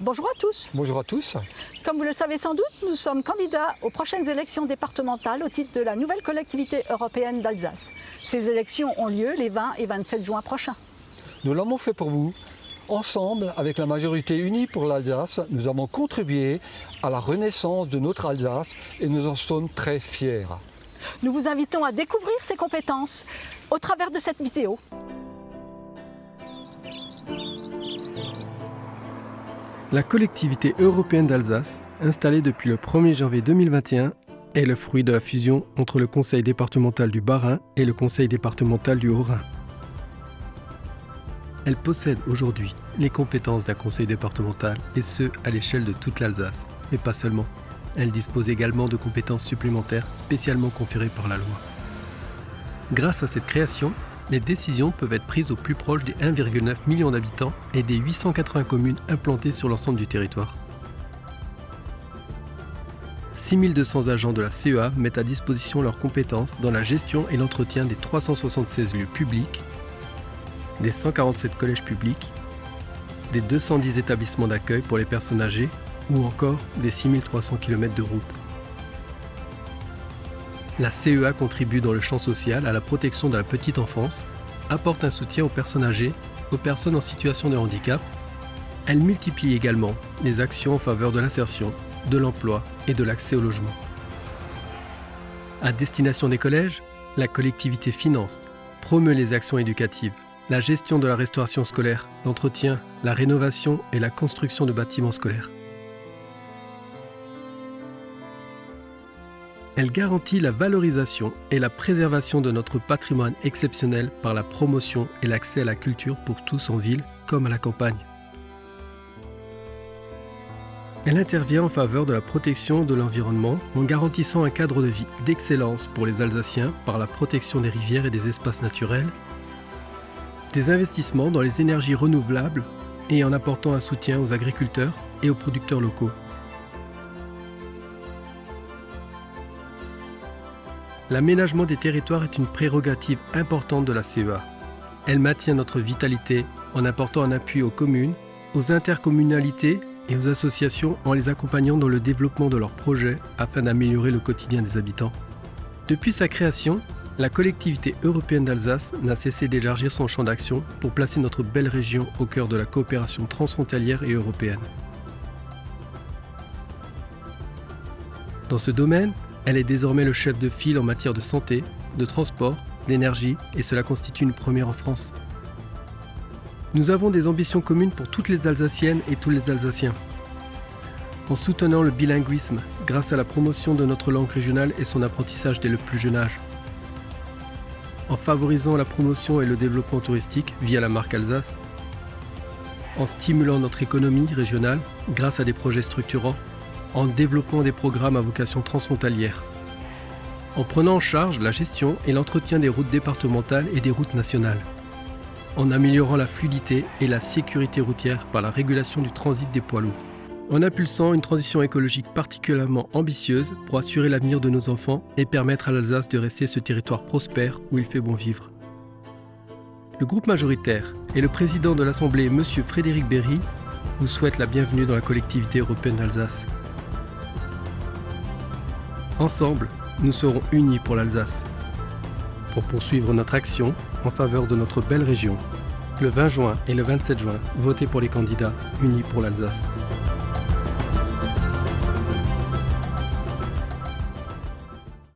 Bonjour à tous. Bonjour à tous. Comme vous le savez sans doute, nous sommes candidats aux prochaines élections départementales au titre de la nouvelle collectivité européenne d'Alsace. Ces élections ont lieu les 20 et 27 juin prochains. Nous l'avons fait pour vous. Ensemble, avec la majorité unie pour l'Alsace, nous avons contribué à la renaissance de notre Alsace et nous en sommes très fiers. Nous vous invitons à découvrir ces compétences au travers de cette vidéo. La collectivité européenne d'Alsace, installée depuis le 1er janvier 2021, est le fruit de la fusion entre le conseil départemental du Bas-Rhin et le conseil départemental du Haut-Rhin. Elle possède aujourd'hui les compétences d'un conseil départemental, et ce, à l'échelle de toute l'Alsace, mais pas seulement. Elle dispose également de compétences supplémentaires spécialement conférées par la loi. Grâce à cette création, les décisions peuvent être prises au plus proche des 1,9 million d'habitants et des 880 communes implantées sur l'ensemble du territoire. 6200 agents de la CEA mettent à disposition leurs compétences dans la gestion et l'entretien des 376 lieux publics, des 147 collèges publics, des 210 établissements d'accueil pour les personnes âgées ou encore des 6300 km de routes. La CEA contribue dans le champ social à la protection de la petite enfance, apporte un soutien aux personnes âgées, aux personnes en situation de handicap. Elle multiplie également les actions en faveur de l'insertion, de l'emploi et de l'accès au logement. À destination des collèges, la collectivité finance, promeut les actions éducatives, la gestion de la restauration scolaire, l'entretien, la rénovation et la construction de bâtiments scolaires. Elle garantit la valorisation et la préservation de notre patrimoine exceptionnel par la promotion et l'accès à la culture pour tous en ville comme à la campagne. Elle intervient en faveur de la protection de l'environnement en garantissant un cadre de vie d'excellence pour les Alsaciens par la protection des rivières et des espaces naturels, des investissements dans les énergies renouvelables et en apportant un soutien aux agriculteurs et aux producteurs locaux. L'aménagement des territoires est une prérogative importante de la CEA. Elle maintient notre vitalité en apportant un appui aux communes, aux intercommunalités et aux associations en les accompagnant dans le développement de leurs projets afin d'améliorer le quotidien des habitants. Depuis sa création, la collectivité européenne d'Alsace n'a cessé d'élargir son champ d'action pour placer notre belle région au cœur de la coopération transfrontalière et européenne. Dans ce domaine, elle est désormais le chef de file en matière de santé, de transport, d'énergie et cela constitue une première en France. Nous avons des ambitions communes pour toutes les Alsaciennes et tous les Alsaciens. En soutenant le bilinguisme grâce à la promotion de notre langue régionale et son apprentissage dès le plus jeune âge. En favorisant la promotion et le développement touristique via la marque Alsace. En stimulant notre économie régionale grâce à des projets structurants. En développant des programmes à vocation transfrontalière, en prenant en charge la gestion et l'entretien des routes départementales et des routes nationales, en améliorant la fluidité et la sécurité routière par la régulation du transit des poids lourds, en impulsant une transition écologique particulièrement ambitieuse pour assurer l'avenir de nos enfants et permettre à l'Alsace de rester ce territoire prospère où il fait bon vivre. Le groupe majoritaire et le président de l'Assemblée, M. Frédéric Berry, vous souhaitent la bienvenue dans la collectivité européenne d'Alsace. Ensemble, nous serons unis pour l'Alsace. Pour poursuivre notre action en faveur de notre belle région, le 20 juin et le 27 juin, votez pour les candidats unis pour l'Alsace.